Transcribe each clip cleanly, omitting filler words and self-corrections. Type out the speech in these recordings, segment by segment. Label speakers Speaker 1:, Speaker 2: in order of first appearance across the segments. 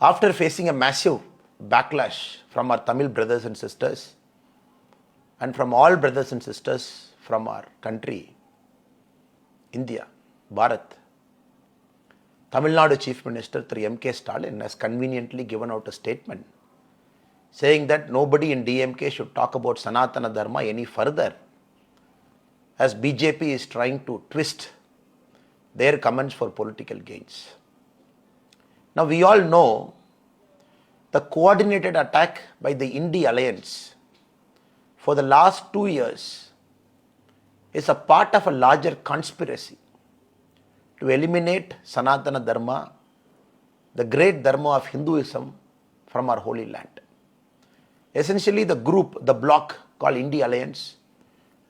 Speaker 1: After facing a massive backlash from our Tamil brothers and sisters and from all brothers and sisters from our country, India, Bharat, Tamil Nadu Chief Minister Thru M.K. Stalin has conveniently given out a statement saying that nobody in DMK should talk about Sanatana Dharma any further, as BJP is trying to twist their comments for political gains. Now we all know the coordinated attack by the I.N.D.I alliance for the last 2 years is a part of a larger conspiracy to eliminate Sanatana Dharma, the great Dharma of Hinduism, from our holy land. Essentially the group, the bloc called I.N.D.I alliance,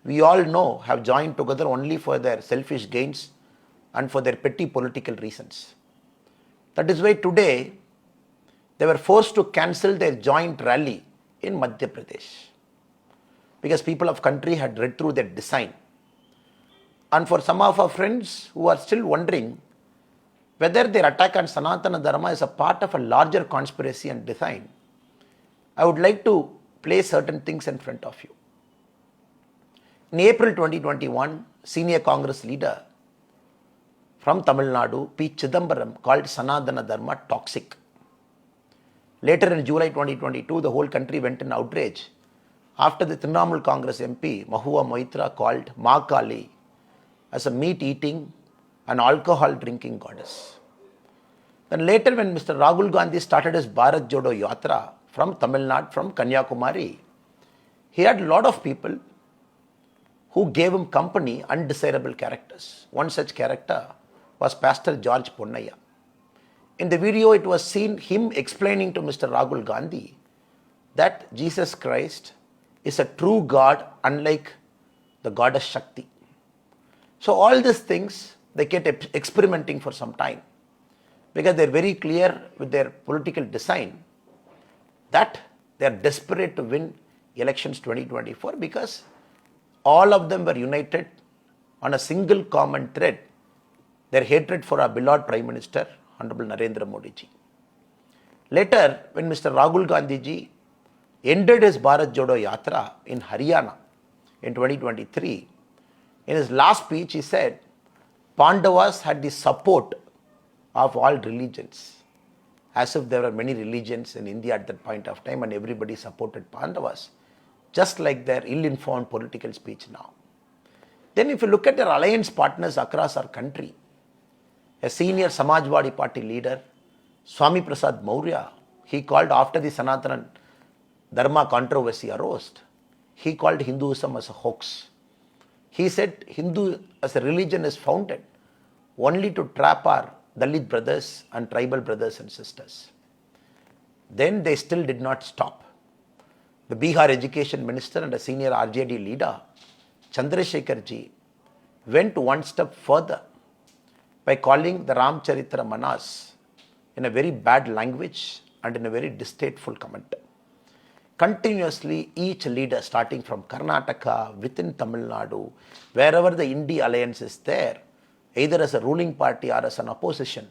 Speaker 1: we all know have joined together only for their selfish gains and for their petty political reasons. That is why today they were forced to cancel their joint rally in Madhya Pradesh because people of country had read through their design. And for some of our friends who are still wondering whether their attack on Sanatana Dharma is a part of a larger conspiracy and design, I would like to place certain things in front of you. In April 2021, senior Congress leader from Tamil Nadu, P. Chidambaram, called Sanatana Dharma toxic. Later in July 2022, the whole country went in outrage after the Trinamool Congress MP, Mahua Moitra, called Ma Kali as a meat-eating and alcohol-drinking goddess. Then later when Mr. Rahul Gandhi started his Bharat Jodo Yatra from Tamil Nadu, from Kanyakumari, he had a lot of people who gave him company, undesirable characters. One such character was Pastor George Ponnaya. In the video, it was seen him explaining to Mr. Rahul Gandhi that Jesus Christ is a true God, unlike the goddess Shakti. So all these things, they kept experimenting for some time because they're very clear with their political design that they're desperate to win elections 2024 because all of them were united on a single common thread, their hatred for our beloved Prime Minister, Honorable Narendra Modi ji. Later, when Mr. Rahul Gandhi ji ended his Bharat Jodo Yatra in Haryana in 2023, in his last speech he said, Pandavas had the support of all religions, as if there were many religions in India at that point of time and everybody supported Pandavas, just like their ill-informed political speech now. Then if you look at their alliance partners across our country, a senior Samajwadi Party leader, Swami Prasad Maurya, he called after the Sanatana Dharma controversy arose, he called Hinduism as a hoax. He said Hindu as a religion is founded only to trap our Dalit brothers and tribal brothers and sisters. Then they still did not stop. The Bihar Education Minister and a senior RJD leader, Chandrasekhar ji, went one step further by calling the Ramcharitra Manas in a very bad language and in a very distasteful comment. Continuously, each leader, starting from Karnataka, within Tamil Nadu, wherever the I.N.D.I alliance is there, either as a ruling party or as an opposition,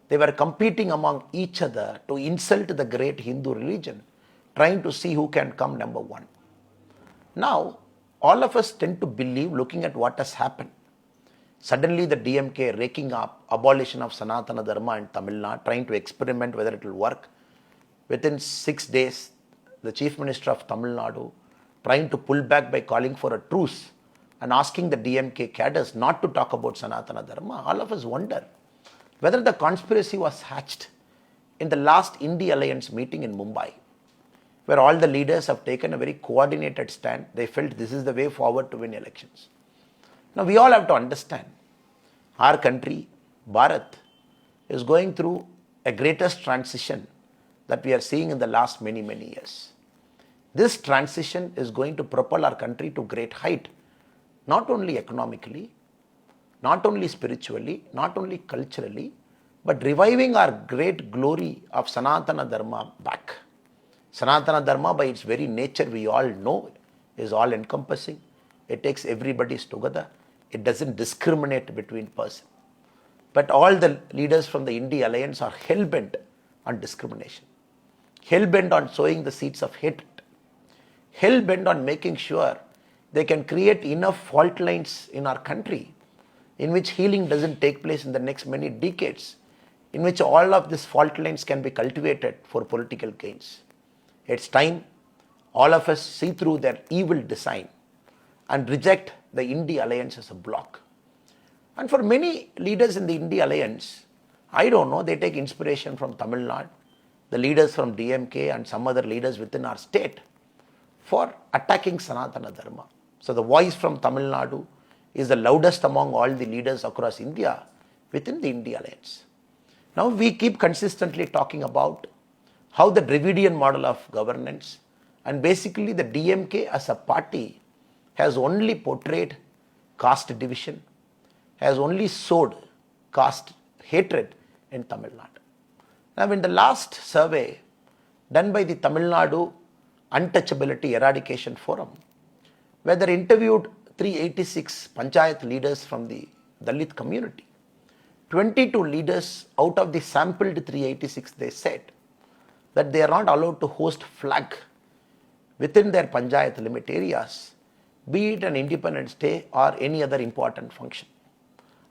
Speaker 1: they were competing among each other to insult the great Hindu religion, trying to see who can come number one. Now, all of us tend to believe, looking at what has happened, suddenly the DMK raking up abolition of Sanatana Dharma in Tamil Nadu, trying to experiment whether it will work. Within 6 days, the Chief Minister of Tamil Nadu trying to pull back by calling for a truce and asking the DMK cadres not to talk about Sanatana Dharma. All of us wonder whether the conspiracy was hatched in the last I.N.D.I alliance meeting in Mumbai, where all the leaders have taken a very coordinated stand. They felt this is the way forward to win elections. Now we all have to understand, our country, Bharat, is going through a greatest transition that we are seeing in the last many years. This transition is going to propel our country to great height, not only economically, not only spiritually, not only culturally, but reviving our great glory of Sanatana Dharma back. Sanatana Dharma, by its very nature, we all know, is all encompassing. It takes everybody together. It doesn't discriminate between persons. But all the leaders from the I.N.D.I alliance are hell-bent on discrimination, hell-bent on sowing the seeds of hatred, hell-bent on making sure they can create enough fault lines in our country in which healing doesn't take place in the next many decades, in which all of these fault lines can be cultivated for political gains. It's time all of us see through their evil design and reject the I.N.D.I alliance as a bloc. And for many leaders in the I.N.D.I alliance, I don't know, they take inspiration from Tamil Nadu, the leaders from DMK and some other leaders within our state for attacking Sanatana Dharma. So the voice from Tamil Nadu is the loudest among all the leaders across India within the I.N.D.I alliance. Now we keep consistently talking about how the Dravidian model of governance and basically the DMK as a party has only portrayed caste division, has only sowed caste hatred in Tamil Nadu. Now in the last survey done by the Tamil Nadu Untouchability Eradication Forum, where they interviewed 386 panchayat leaders from the Dalit community, 22 leaders out of the sampled 386, they said that they are not allowed to host flag within their panchayat limit areas, be it an Independence Day or any other important function.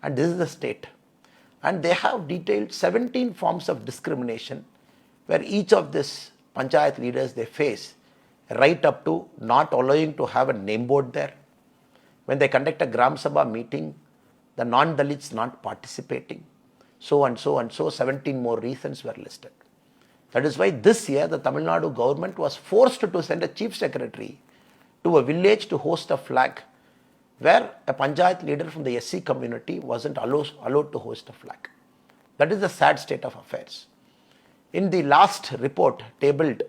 Speaker 1: And this is the state. And they have detailed 17 forms of discrimination where each of these panchayat leaders they face, right up to not allowing to have a name board there. When they conduct a Gram Sabha meeting, the non-Dalits not participating, so and so and so, 17 more reasons were listed. That is why this year the Tamil Nadu government was forced to send a chief secretary to a village to host a flag where a panchayat leader from the SC community wasn't allowed to host a flag. That is the sad state of affairs. In the last report tabled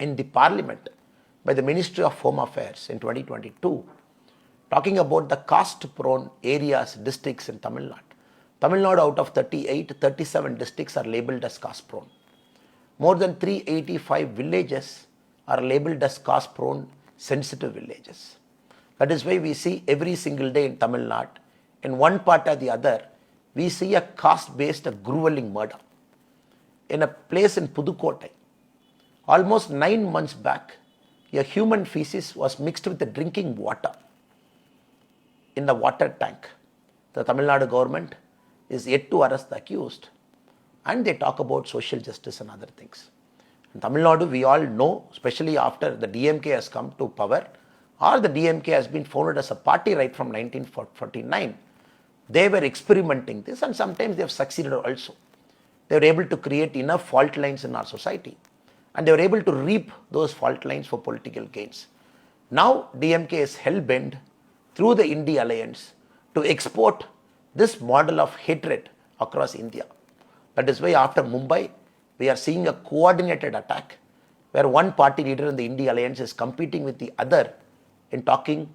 Speaker 1: in the parliament by the Ministry of Home Affairs in 2022, talking about the caste-prone areas, districts in Tamil Nadu. Tamil Nadu, out of 38, 37 districts are labelled as caste-prone. More than 385 villages are labelled as caste-prone sensitive villages. That is why we see every single day in Tamil Nadu, in one part or the other, we see a caste-based grueling murder. In a place in Pudukkottai, almost 9 months back, a human feces was mixed with the drinking water in the water tank. The Tamil Nadu government is yet to arrest the accused, and they talk about social justice and other things. In Tamil Nadu, we all know, especially after the DMK has come to power, or the DMK has been founded as a party right from 1949, they were experimenting this, and sometimes they have succeeded also. They were able to create enough fault lines in our society, and they were able to reap those fault lines for political gains. Now DMK is hell-bent through the I.N.D.I alliance to export this model of hatred across India. That is why after Mumbai, we are seeing a coordinated attack where one party leader in the I.N.D.I alliance is competing with the other in talking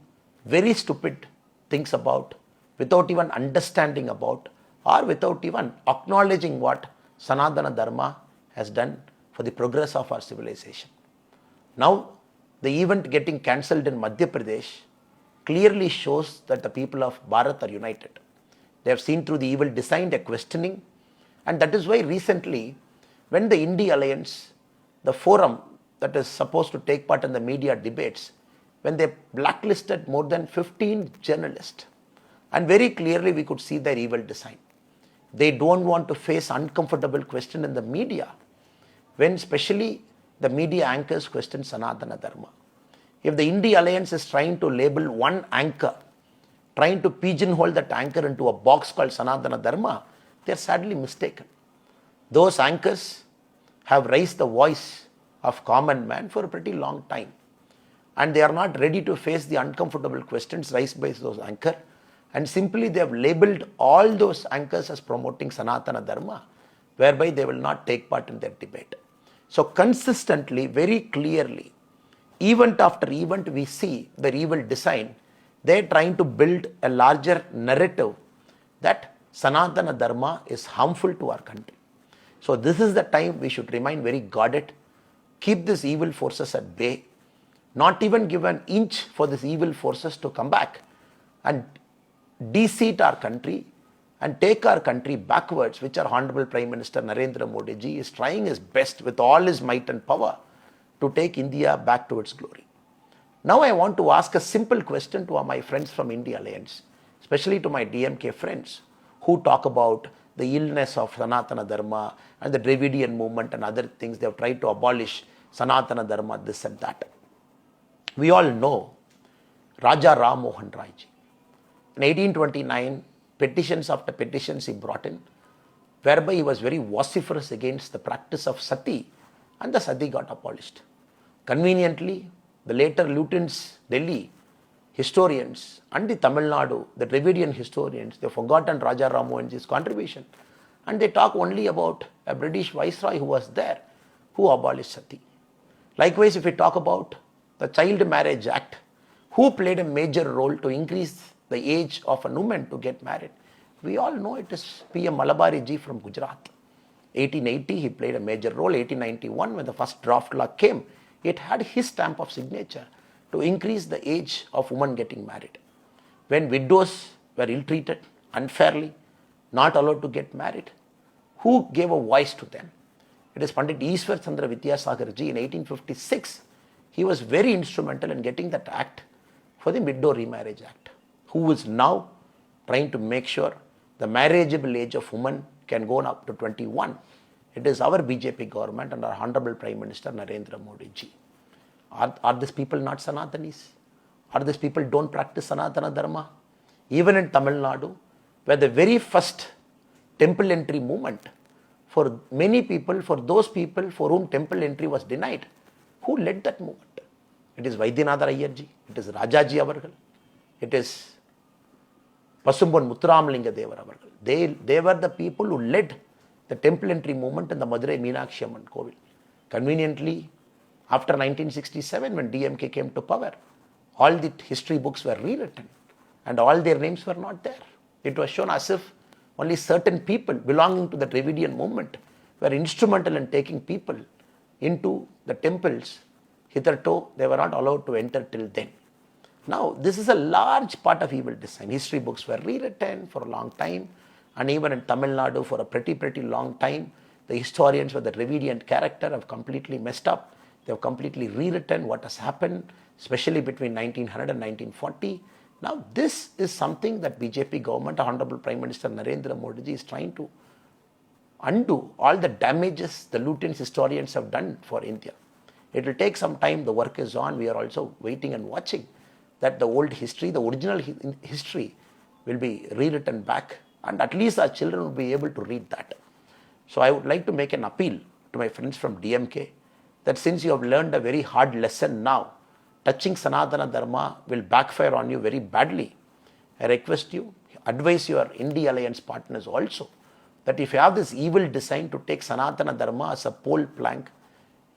Speaker 1: very stupid things about, without even understanding about, or without even acknowledging what Sanatana Dharma has done for the progress of our civilization. Now, the event getting cancelled in Madhya Pradesh clearly shows that the people of Bharat are united. They have seen through the evil design, they are questioning, and that is why recently, when the I.N.D.I alliance, the forum that is supposed to take part in the media debates, when they blacklisted more than 15 journalists, and very clearly we could see their evil design. They don't want to face uncomfortable question in the media, when especially the media anchors question Sanatana Dharma. If the I.N.D.I alliance is trying to label one anchor, trying to pigeonhole that anchor into a box called Sanatana Dharma, they are sadly mistaken. Those anchors have raised the voice of common man for a pretty long time, and they are not ready to face the uncomfortable questions raised by those anchors, and simply they have labeled all those anchors as promoting Sanatana Dharma, whereby they will not take part in their debate. So consistently, very clearly, event after event, we see their evil design. They are trying to build a larger narrative that Sanatana Dharma is harmful to our country. So this is the time we should remain very guarded, keep these evil forces at bay, not even give an inch for these evil forces to come back and de-seat our country and take our country backwards, which our Honorable Prime Minister Narendra Modi ji is trying his best with all his might and power to take India back to its glory. Now I want to ask a simple question to my friends from I.N.D.I Alliance, especially to my DMK friends who talk about the illness of Sanatana Dharma and the Dravidian movement and other things. They have tried to abolish Sanatana Dharma, this and that. We all know Raja Ram Mohan Rai ji. In 1829, petitions after petitions he brought in, whereby he was very vociferous against the practice of sati, and the sati got abolished. Conveniently, the later Lutyens, Delhi historians and the Tamil Nadu, the Dravidian historians, they've forgotten Raja Ram Mohan Ji's contribution, and they talk only about a British viceroy who was there, who abolished sati. Likewise, if we talk about the Child Marriage Act, who played a major role to increase the age of a woman to get married? We all know it is P.M. Malabari ji from Gujarat. 1880, he played a major role. 1891, when the first draft law came, it had his stamp of signature to increase the age of women getting married. When widows were ill-treated, unfairly, not allowed to get married, who gave a voice to them? It is Pandit Ishwar Chandra Vidyasagar ji in 1856. He was very instrumental in getting that act for the Widow Remarriage Act, who is now trying to make sure the marriageable age of women can go up to 21. It is our BJP government and our Honorable Prime Minister Narendra Modi ji. Are these people not Sanatanis? Are these people don't practice Sanatana Dharma? Even in Tamil Nadu, where the very first temple entry movement, for many people, for those people for whom temple entry was denied, who led that movement? It is Vaidyanatha Iyer ji, it is Rajaji Avargal, it is Pasumbon Muthuramalingam Devar Avargal. They were the people who led the temple entry movement in the Madurai Meenakshi Amman Kovil. Conveniently, after 1967, when DMK came to power, all the history books were rewritten and all their names were not there. It was shown as if only certain people belonging to the Dravidian movement were instrumental in taking people into the temples. Hitherto, they were not allowed to enter till then. Now, this is a large part of evil design. History books were rewritten for a long time, and even in Tamil Nadu for a pretty long time, the historians with the Dravidian character have completely messed up. They have completely rewritten what has happened, especially between 1900 and 1940. Now, this is something that BJP government, Honorable Prime Minister Narendra Modi ji is trying to undo all the damages the Lutyens historians have done for India. It will take some time. The work is on. We are also waiting and watching that the old history, the original history will be rewritten back, and at least our children will be able to read that. So I would like to make an appeal to my friends from DMK that since you have learned a very hard lesson now, touching Sanatana Dharma will backfire on you very badly. I request you, advise your I.N.D.I Alliance partners also, that if you have this evil design to take Sanatana Dharma as a pole plank,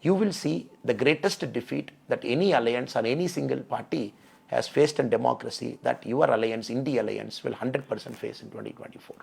Speaker 1: you will see the greatest defeat that any alliance or any single party has faced in democracy, that your alliance, I.N.D.I Alliance, will 100% face in 2024.